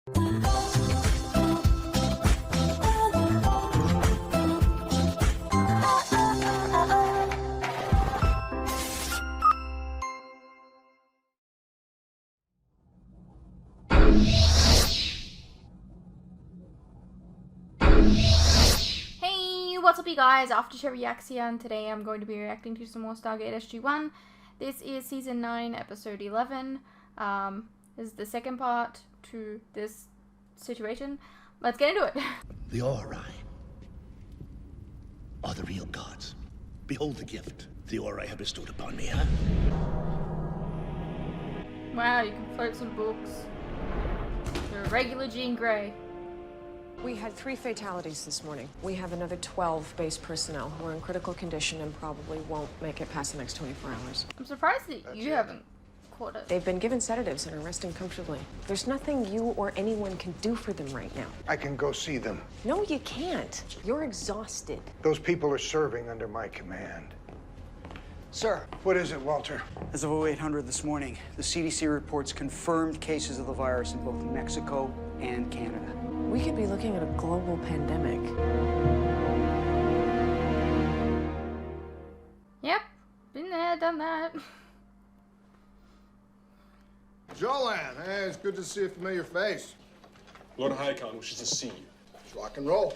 What's up, you guys? After Reacts here, and today I'm going to be reacting to some more Stargate SG-1. This is Season 9, Episode 11. This is the second part to this situation. Let's get into it. The Ori are the real gods. Behold the gift the Ori have bestowed upon me, huh? Wow, you can float some books. You're a regular Jean Grey. We had 3 fatalities this morning. We have another 12 base personnel who are in critical condition and probably won't make it past the next 24 hours. I'm surprised that you haven't caught it. They've been given sedatives and are resting comfortably. There's nothing you or anyone can do for them right now. I can go see them. No, you can't. You're exhausted. Those people are serving under my command. Sir, what is it, Walter? As of 0800 this morning, the CDC reports confirmed cases of the virus in both Mexico and Canada. We could be looking at a global pandemic. Yep, been there, done that. Jolan, hey, it's good to see a familiar face. Lord Hycon wishes to see you. Let's rock and roll.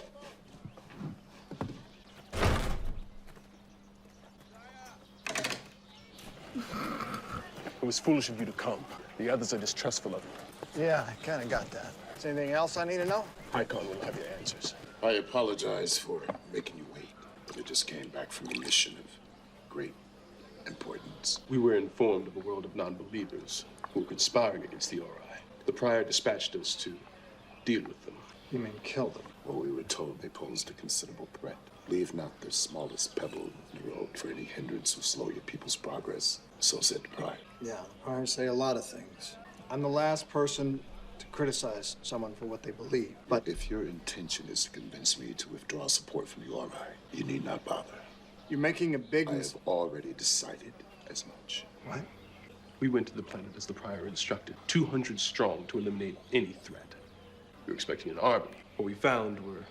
It was foolish of you to come. The others are distrustful of you. Yeah, I kind of got that. Is there anything else I need to know? Hycon will have your answers. I apologize for making you wait, but I just came back from a mission of great importance. We were informed of a world of non-believers who were conspiring against the Ori. The Prior dispatched us to deal with them. You mean kill them? Well, we were told they posed a considerable threat. Leave not the smallest pebble in the road for any hindrance or slow your people's progress. So said the Prior. Yeah, the Priors say a lot of things. I'm the last person to criticize someone for what they believe, but If your intention is to convince me to withdraw support from the Ori, you need not bother. you're making a big I have already decided as much. What? We went to the planet as the Prior instructed, 200 strong to eliminate any threat. We were expecting an army. What we found were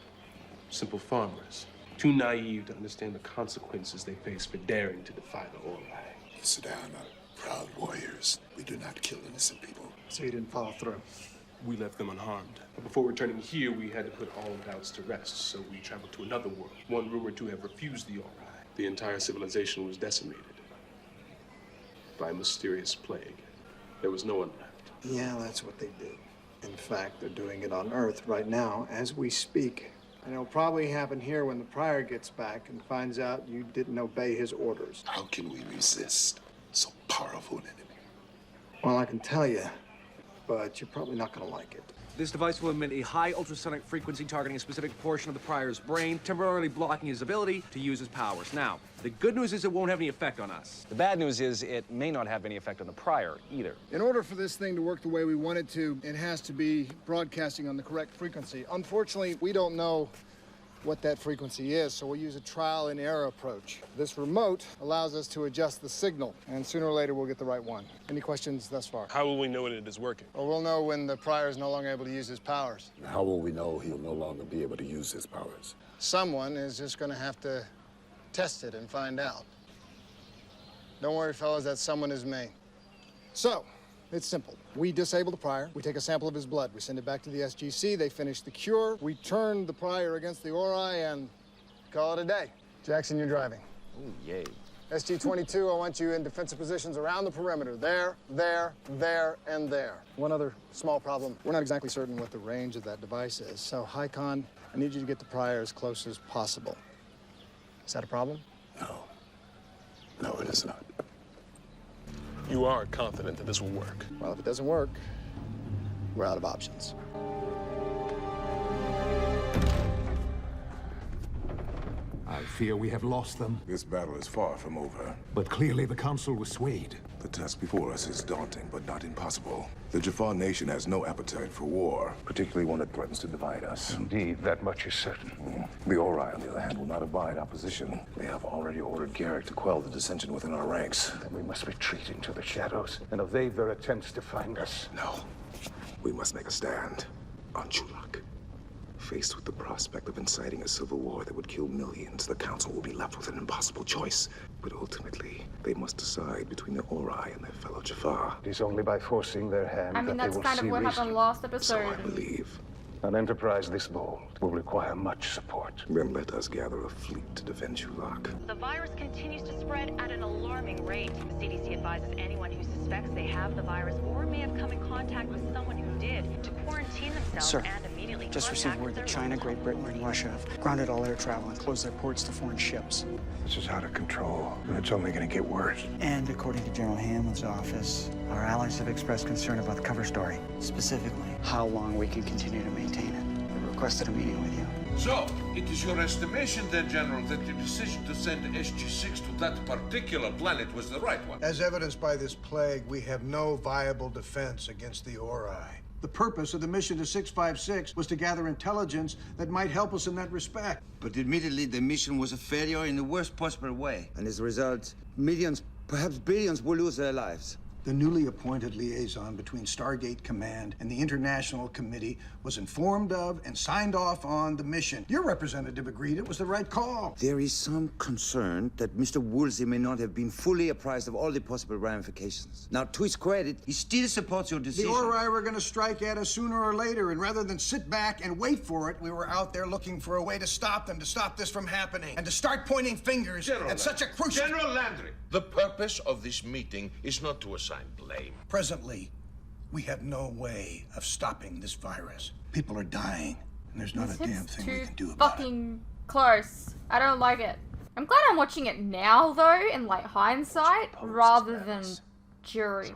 simple farmers, too naive to understand the consequences they face for daring to defy the Ori. The Sudan are proud warriors. We do not kill innocent people. So you didn't follow through. We left them unharmed. But before returning here, we had to put all doubts to rest, so we traveled to another world, one rumored to have refused the Ori. The entire civilization was decimated by a mysterious plague. There was no one left. Yeah, that's what they did. In fact, they're doing it on Earth right now as we speak. And it'll probably happen here when the Prior gets back and finds out you didn't obey his orders. How can we resist so powerful an enemy? Well, I can tell you, but you're probably not going to like it. This device will emit a high ultrasonic frequency targeting a specific portion of the Prior's brain, temporarily blocking his ability to use his powers. Now, the good news is it won't have any effect on us. The bad news is it may not have any effect on the Prior either. In order for this thing to work the way we want it to, it has to be broadcasting on the correct frequency. Unfortunately, we don't know what that frequency is, so we'll use a trial and error approach. This remote allows us to adjust the signal, and sooner or later we'll get the right one. Any questions thus far? How will we know when it is working? Well, we'll know when the Prior is no longer able to use his powers. How will we know he'll no longer be able to use his powers? Someone is just going to have to test it and find out. Don't worry, fellas, that someone is me. So, it's simple. We disable the Prior, we take a sample of his blood, we send it back to the SGC, they finish the cure, we turn the Prior against the Ori, and call it a day. Jackson, you're driving. Ooh, yay. SG-22, I want you in defensive positions around the perimeter. There, and there. One other small problem. We're not exactly certain what the range of that device is, so Hycon, I need you to get the Prior as close as possible. Is that a problem? No, it is not. You are confident that this will work. Well, if it doesn't work, we're out of options. I fear we have lost them. This battle is far from over. But clearly the Council was swayed. The task before us is daunting, but not impossible. The Jaffa nation has no appetite for war, particularly one that threatens to divide us. Indeed, that much is certain. The Ori, on the other hand, will not abide opposition. They have already ordered Gerak to quell the dissension within our ranks. Then we must retreat into the shadows and evade their attempts to find us. No. We must make a stand. on Chulak. Faced with the prospect of inciting a civil war that would kill millions, the Council will be left with an impossible choice. But ultimately, they must decide between the Ori and their fellow Jafar. It is only by forcing their hand I mean, that that's they will kind of see what reason. happened last So episode. I believe. An enterprise this bold will require much support. Then let us gather a fleet to defend Chulak. The virus continues to spread at an alarming rate. The CDC advises anyone who suspects they have the virus or may have come in contact with someone who did to quarantine themselves Sir, and immediately just received word that China, Great Britain, and Russia have grounded all air travel and closed their ports to foreign ships. This is out of control, and it's only going to get worse. And according to General Hammond's office, our allies have expressed concern about the cover story, specifically how long we can continue to maintain it. They requested a meeting with you. So, it is your estimation then, General, that the decision to send SG-6 to that particular planet was the right one? As evidenced by this plague, we have no viable defense against the Ori. The purpose of the mission to 656 was to gather intelligence that might help us in that respect. But admittedly, the mission was a failure in the worst possible way. And as a result, millions, perhaps billions, will lose their lives. The newly appointed liaison between Stargate Command and the International Committee was informed of and signed off on the mission. Your representative agreed it was the right call. There is some concern that Mr. Woolsey may not have been fully apprised of all the possible ramifications. Now, to his credit, he still supports your decision. The Ori were going to strike at us sooner or later, and rather than sit back and wait for it, we were out there looking for a way to stop them, to stop this from happening, and to start pointing fingers at such a crucial... General Landry, the purpose of this meeting is not to assign blame. Presently, we have no way of stopping this virus. People are dying, and there's not a damn thing we can do about it. Fucking close. I don't like it. I'm glad I'm watching it now, though, in like hindsight, rather than during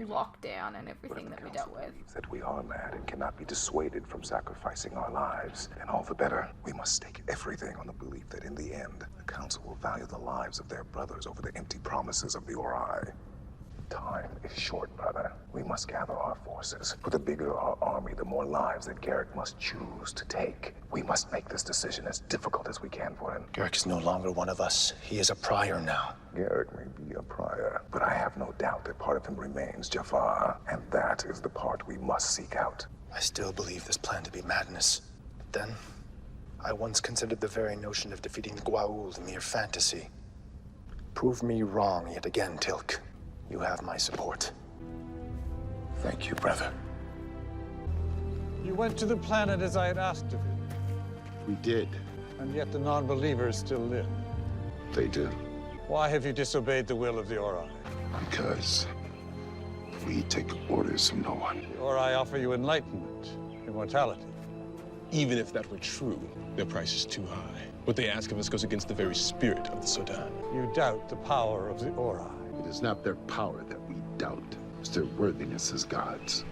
lockdown and everything that we dealt with. That we are mad and cannot be dissuaded from sacrificing our lives. And all the better, we must stake everything on the belief that in the end, the Council will value the lives of their brothers over the empty promises of the Ori. Time is short, brother. We must gather our forces. For the bigger our army, the more lives that Gerak must choose to take. We must make this decision as difficult as we can for him. Gerak is no longer one of us. He is a prior now. Gerak may be a prior, but I have no doubt that part of him remains Jafar, and that is the part we must seek out. I still believe this plan to be madness. But then, I once considered the very notion of defeating the Goa'uld a mere fantasy. Prove me wrong yet again, Tilk. You have my support. Thank you, brother. You went to the planet as I had asked of you. We did. And yet the non-believers still live. They do. Why have you disobeyed the will of the Ori? Because we take orders from no one. The Ori offer you enlightenment, immortality. Even if that were true, their price is too high. What they ask of us goes against the very spirit of the Sudan. You doubt the power of the Ori. It is not their power that we doubt. It's their worthiness as gods.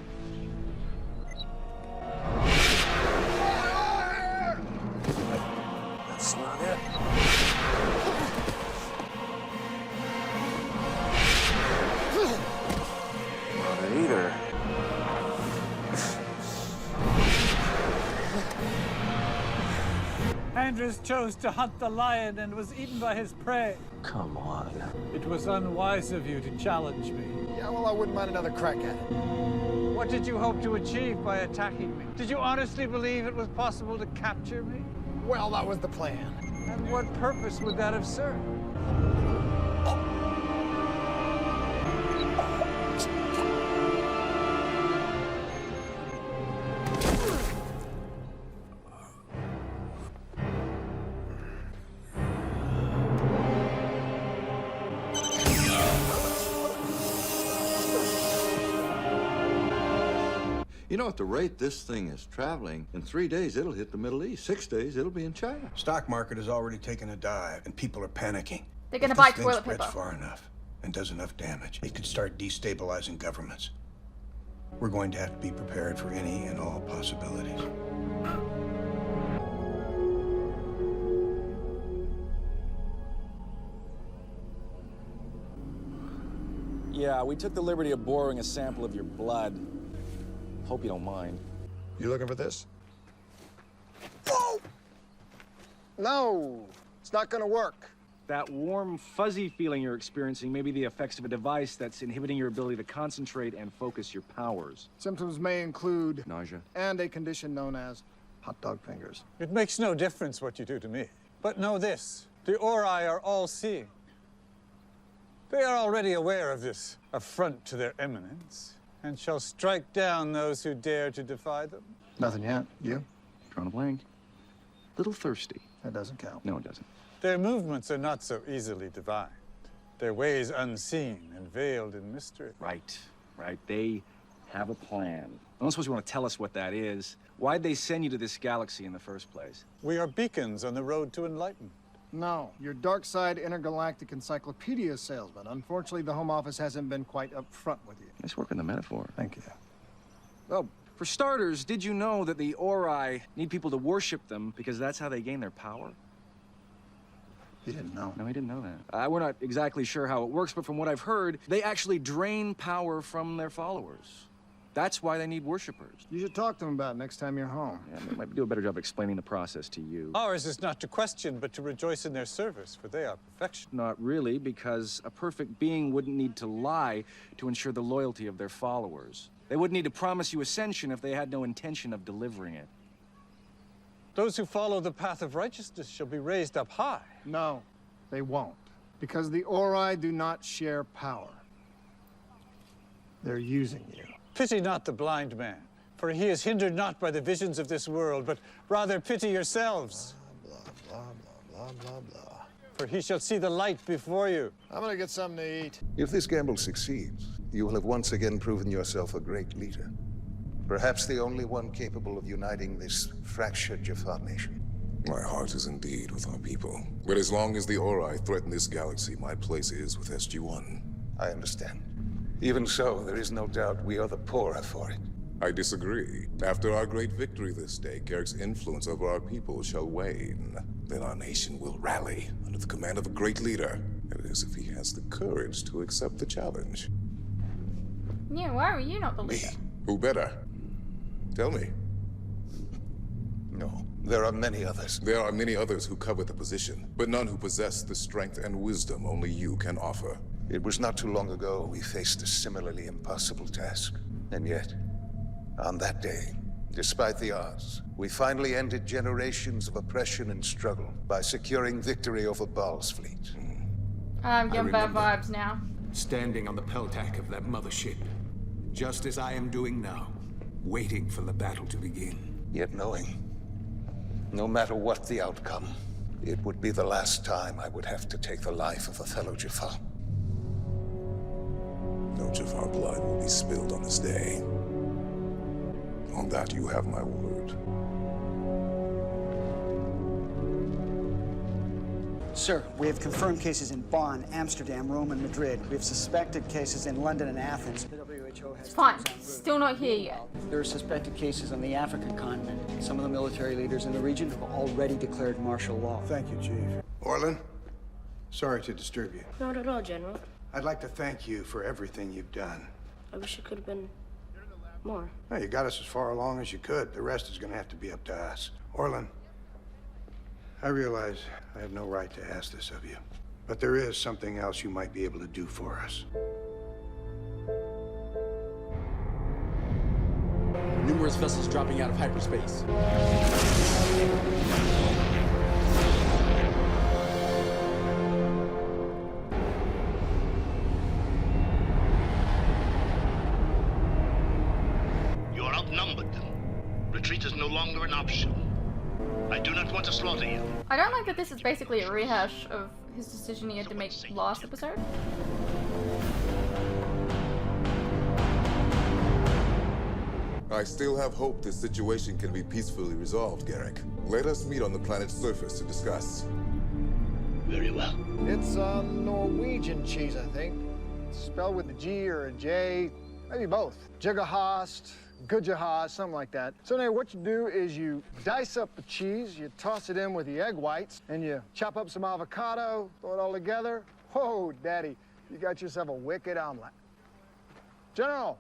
That's not it. Not it either. Andrews chose to hunt the lion and was eaten by his prey. Come on. It was unwise of you to challenge me. Yeah, well, I wouldn't mind another crack at it. What did you hope to achieve by attacking me? Did you honestly believe it was possible to capture me? Well, that was the plan. And what purpose would that have served? You know, at the rate this thing is traveling, in 3 days it'll hit the Middle East. 6 days it'll be in China. Stock market has already taken a dive, and people are panicking. They're gonna If buy this thing toilet spreads paper. far enough and does enough damage, it could start destabilizing governments. We're going to have to be prepared for any and all possibilities. Yeah, we took the liberty of borrowing a sample of your blood. Hope you don't mind. You looking for this? Whoa! No, it's not gonna work. That warm, fuzzy feeling you're experiencing may be the effects of a device that's inhibiting your ability to concentrate and focus your powers. Symptoms may include nausea and a condition known as hot dog fingers. It makes no difference what you do to me. But know this, the Ori are all-seeing. They are already aware of this affront to their eminence, and shall strike down those who dare to defy them. Nothing yet. You? Drawing a blank. Little thirsty. That doesn't count. No, it doesn't. Their movements are not so easily divined. Their ways unseen and veiled in mystery. Right. They have a plan. I don't suppose you want to tell us what that is. Why'd they send you to this galaxy in the first place? We are beacons on the road to enlightenment. No, you're dark side intergalactic encyclopedia salesman. Unfortunately, the Home Office hasn't been quite upfront with you. Nice work on the metaphor. Thank you. Well, for starters, did you know that the Ori need people to worship them because that's how they gain their power? He didn't know. No, he didn't know that. We're not exactly sure how it works, but from what I've heard, they actually drain power from their followers. That's why they need worshipers. You should talk to them about it next time you're home. Yeah, they might do a better job explaining the process to you. Ours is not to question, but to rejoice in their service, for they are perfection. Not really, because a perfect being wouldn't need to lie to ensure the loyalty of their followers. They wouldn't need to promise you ascension if they had no intention of delivering it. Those who follow the path of righteousness shall be raised up high. No, they won't. Because the Ori do not share power. They're using you. Pity not the blind man, for he is hindered not by the visions of this world, but rather pity yourselves. Blah, blah, blah, blah, blah, blah. For he shall see the light before you. I'm gonna get something to eat. If this gamble succeeds, you will have once again proven yourself a great leader. Perhaps the only one capable of uniting this fractured Jaffa nation. My heart is indeed with our people. But as long as the Ori threaten this galaxy, my place is with SG-1. I understand. Even so, there is no doubt we are the poorer for it. I disagree. After our great victory this day, Gerak's influence over our people shall wane. Then our nation will rally under the command of a great leader. It is if he has the courage to accept the challenge. Yeah, why are you not the leader? Who better? Tell me. No, there are many others. There are many others who covet the position, but none who possess the strength and wisdom only you can offer. It was not too long ago we faced a similarly impossible task. And yet, on that day, despite the odds, we finally ended generations of oppression and struggle by securing victory over Baal's fleet. I'm getting bad vibes now. Standing on the peltac of that mothership, just as I am doing now, waiting for the battle to begin. Yet knowing, no matter what the outcome, it would be the last time I would have to take the life of a fellow Jaffa. No Jaffa blood will be spilled on this day. On that you have my word. Sir, we have confirmed cases in Bonn, Amsterdam, Rome, and Madrid. We have suspected cases in London and Athens. The WHO has Fine. Still not here yet. There are suspected cases on the African continent. Some of the military leaders in the region have already declared martial law. Thank you, Chief. Orlin, sorry to disturb you. Not at all, General. I'd like to thank you for everything you've done. I wish it could have been more. Well, you got us as far along as you could. The rest is going to have to be up to us. Orlin, I realize I have no right to ask this of you, but there is something else you might be able to do for us. Numerous vessels dropping out of hyperspace. You are outnumbered. Retreat is no longer an option. I do not want to slaughter you. I don't like that this is basically a rehash of his decision he had to make last episode. I still have hope this situation can be peacefully resolved, Gerak. Let us meet on the planet's surface to discuss. Very well. It's Norwegian cheese, I think. It's spelled with a G or a J, maybe both. Jigahast, Gujahast, something like that. So anyway, what you do is you dice up the cheese, you toss it in with the egg whites, and you chop up some avocado, throw it all together. Whoa, Daddy, you got yourself a wicked omelet. General,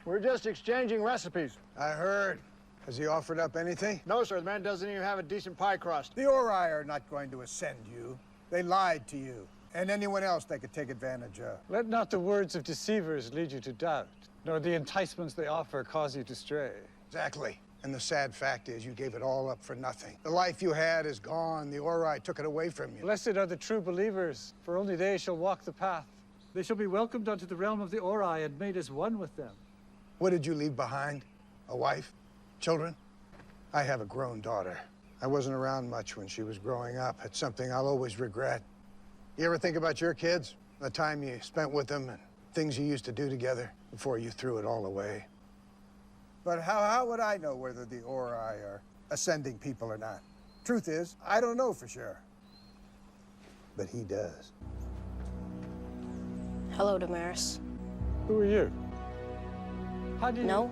we're just exchanging recipes. I heard. Has he offered up anything? No, sir. The man doesn't even have a decent pie crust. The Ori are not going to ascend you. They lied to you and anyone else they could take advantage of. Let not the words of deceivers lead you to doubt, nor the enticements they offer cause you to stray. Exactly. And the sad fact is you gave it all up for nothing. The life you had is gone. The Ori took it away from you. Blessed are the true believers, for only they shall walk the path. They shall be welcomed unto the realm of the Ori and made as one with them. What did you leave behind? A wife? Children? I have a grown daughter. I wasn't around much when she was growing up. It's something I'll always regret. You ever think about your kids? The time you spent with them and things you used to do together before you threw it all away? But how would I know whether the Ori are ascending people or not? Truth is, I don't know for sure. But he does. Hello, Damaris. Who are you? How do you... No.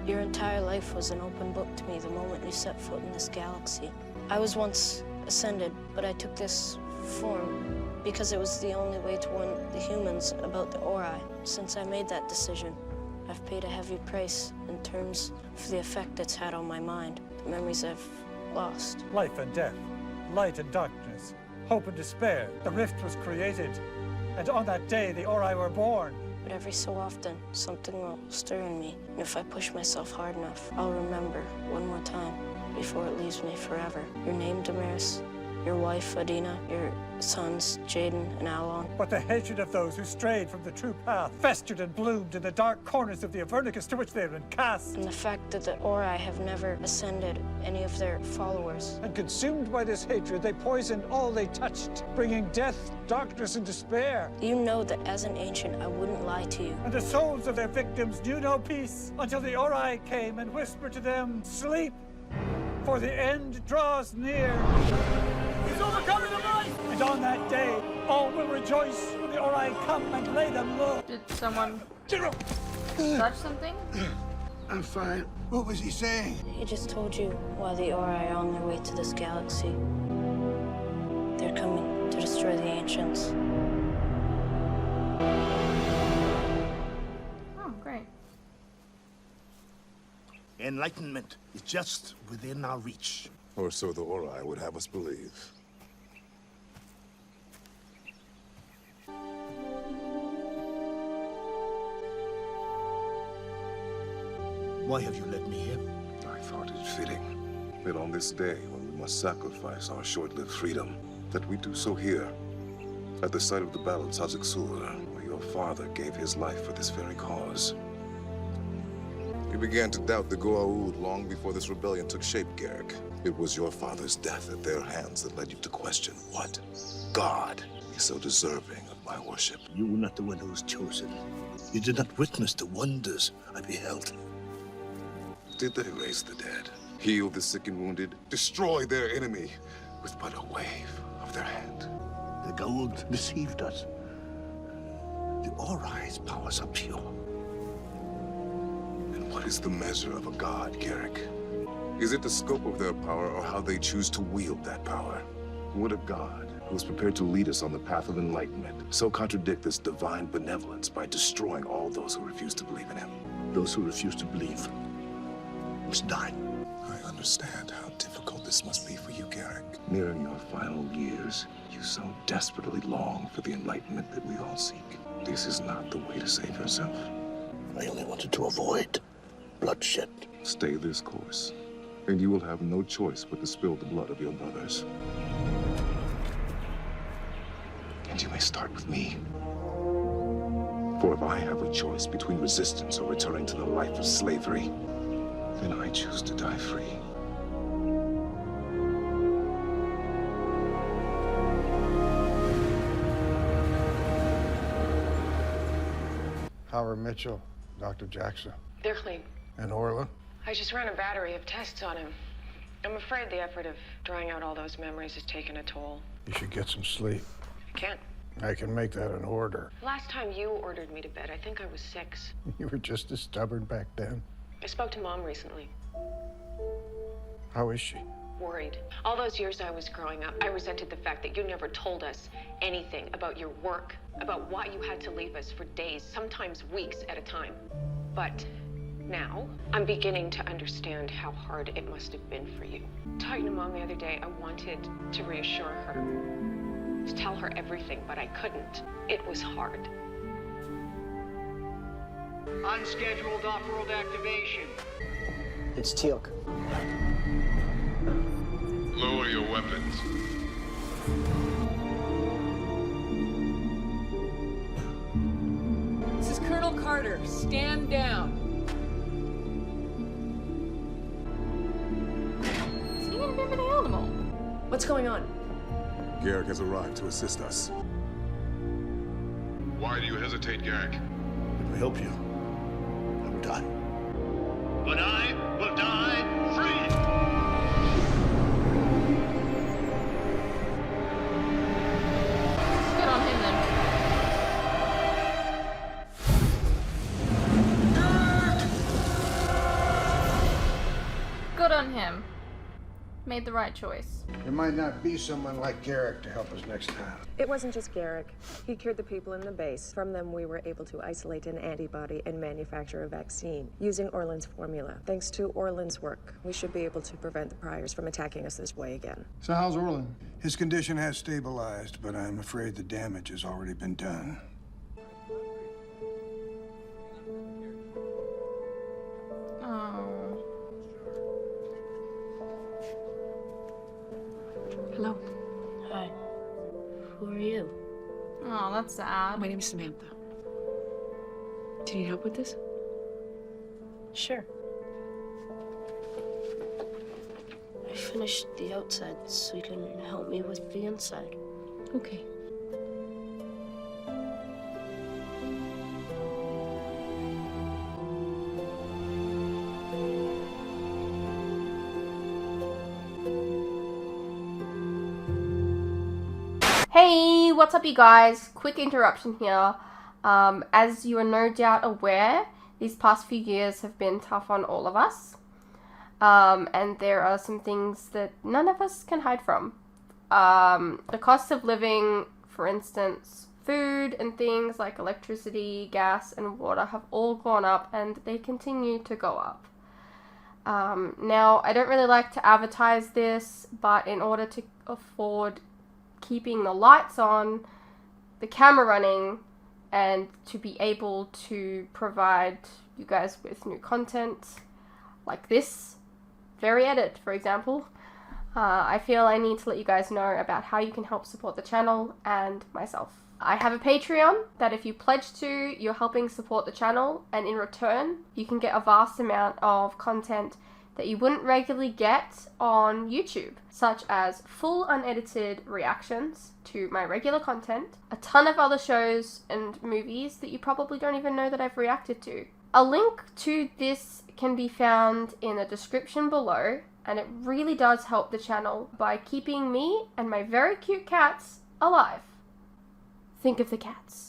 Your entire life was an open book to me the moment you set foot in this galaxy. I was once ascended, but I took this form because it was the only way to warn the humans about the Ori. Since I made that decision, I've paid a heavy price in terms of the effect it's had on my mind, the memories I've lost. Life and death, light and darkness, hope and despair. The rift was created, and on that day the Ori were born. But every so often, something will stir in me. And if I push myself hard enough, I'll remember one more time before it leaves me forever. Your name, Damaris, your wife, Adina, your sons, Jaden and Alon. But the hatred of those who strayed from the true path festered and bloomed in the dark corners of the Avernicus to which they had been cast. And the fact that the Ori have never ascended any of their followers. And consumed by this hatred, they poisoned all they touched, bringing death, darkness, and despair. You know that as an ancient, I wouldn't lie to you. And the souls of their victims knew no peace until the Ori came and whispered to them, "Sleep, for the end draws near." He's overcoming the light! And on that day, all will rejoice when the Ori come and lay them low. Did someone touch something? I'm fine. What was he saying? He just told you why the Ori are on their way to this galaxy. They're coming to destroy the ancients. Oh, great. Enlightenment is just within our reach. Or so the Ori would have us believe. Why have you led me here? I thought it fitting that on this day when we must sacrifice our short-lived freedom, that we do so here, at the site of the battle of Tazixur, where your father gave his life for this very cause. You began to doubt the Goa'uld long before this rebellion took shape, Gerak. It was your father's death at their hands that led you to question what God is so deserving of my worship. You were not the one who was chosen. You did not witness the wonders I beheld. Did they raise the dead, heal the sick and wounded, destroy their enemy with but a wave of their hand? The Goa'uld deceived us. The Ori's powers are pure. And what is the measure of a god, Gerak? Is it the scope of their power or how they choose to wield that power? Would a god who is prepared to lead us on the path of enlightenment so contradict this divine benevolence by destroying all those who refuse to believe in him? Those who refuse to believe must die. I understand how difficult this must be for you, Gerak. Nearing your final years, you so desperately long for the enlightenment that we all seek. This is not the way to save yourself. I only wanted to avoid bloodshed. Stay this course, and you will have no choice but to spill the blood of your brothers. And you may start with me. For if I have a choice between resistance or returning to the life of slavery, then I choose to die free. Howard Mitchell, Dr. Jackson, They're clean. and Orla. I just ran a battery of tests on him. I'm afraid the effort of drawing out all those memories has taken a toll. You should get some sleep. I can't. I can make that an order. Last time you ordered me to bed, I think I was 6. You were just as stubborn back then. I spoke to Mom recently. How is she? Worried. All those years I was growing up, I resented the fact that you never told us anything about your work, about why you had to leave us for days, sometimes weeks at a time. But now, I'm beginning to understand how hard it must have been for you. Talking to Mom the other day, I wanted to reassure her. to tell her everything, but I couldn't. It was hard. Unscheduled off-world activation. It's Teal'c. Lower your weapons. This is Colonel Carter. Stand down. Is he gonna be able to heal them all? What's going on? Gerak has arrived to assist us. Why do you hesitate, Gerak? If we help you, I'm done. But I will die free! Good on him then. Good on him. Made the right choice. There might not be someone like Gerak to help us next time. It wasn't just Gerak. He cured the people in the base. From them, we were able to isolate an antibody and manufacture a vaccine using Orlan's formula. Thanks to Orlan's work, we should be able to prevent the Priors from attacking us this way again. So how's Orlan? His condition has stabilized, but I'm afraid the damage has already been done. Oh. Hello. Hi. Who are you? Oh, that's sad. My name's Samantha. Do you need help with this? Sure. I finished the outside so you can help me with the inside. Okay. Hey, what's up you guys? Quick interruption here. As you are no doubt aware, these past few years have been tough on all of us. And there are some things that none of us can hide from. The cost of living, for instance, food and things like electricity, gas, and water have all gone up and they continue to go up. Now, I don't really like to advertise this, but in order to afford keeping the lights on, the camera running, and to be able to provide you guys with new content like this very edit, for example, I feel I need to let you guys know about how you can help support the channel and myself. I have a Patreon that if you pledge to, you're helping support the channel, and in return you can get a vast amount of content that you wouldn't regularly get on YouTube, such as full unedited reactions to my regular content, a ton of other shows and movies that you probably don't even know that I've reacted to. A link to this can be found in the description below, and it really does help the channel by keeping me and my very cute cats alive. Think of the cats.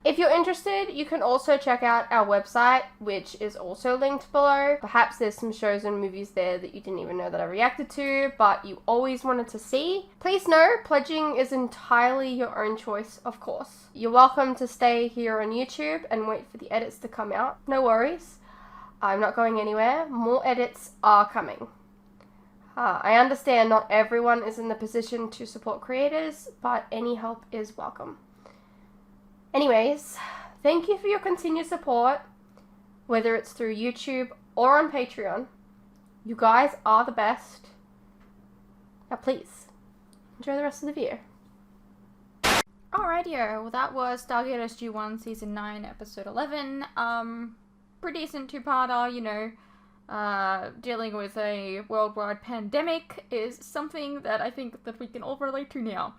If you're interested, you can also check out our website, which is also linked below. Perhaps there's some shows and movies there that you didn't even know that I reacted to, but you always wanted to see. Please know, pledging is entirely your own choice, of course. You're welcome to stay here on YouTube and wait for the edits to come out. No worries. I'm not going anywhere. More edits are coming. I understand not everyone is in the position to support creators, but any help is welcome. Anyways, thank you for your continued support, whether it's through YouTube or on Patreon. You guys are the best. Now please, enjoy the rest of the video. Alrighty-o, well that was Stargate SG-1 Season 9, Episode 11. Pretty decent two-parter, you know. Dealing with a worldwide pandemic is something that I think that we can all relate to now.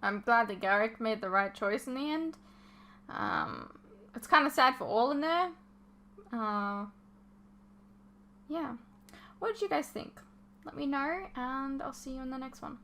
I'm glad that Gerak made the right choice in the end. It's kind of sad for all in there. Yeah. What did you guys think? Let me know, and I'll see you in the next one.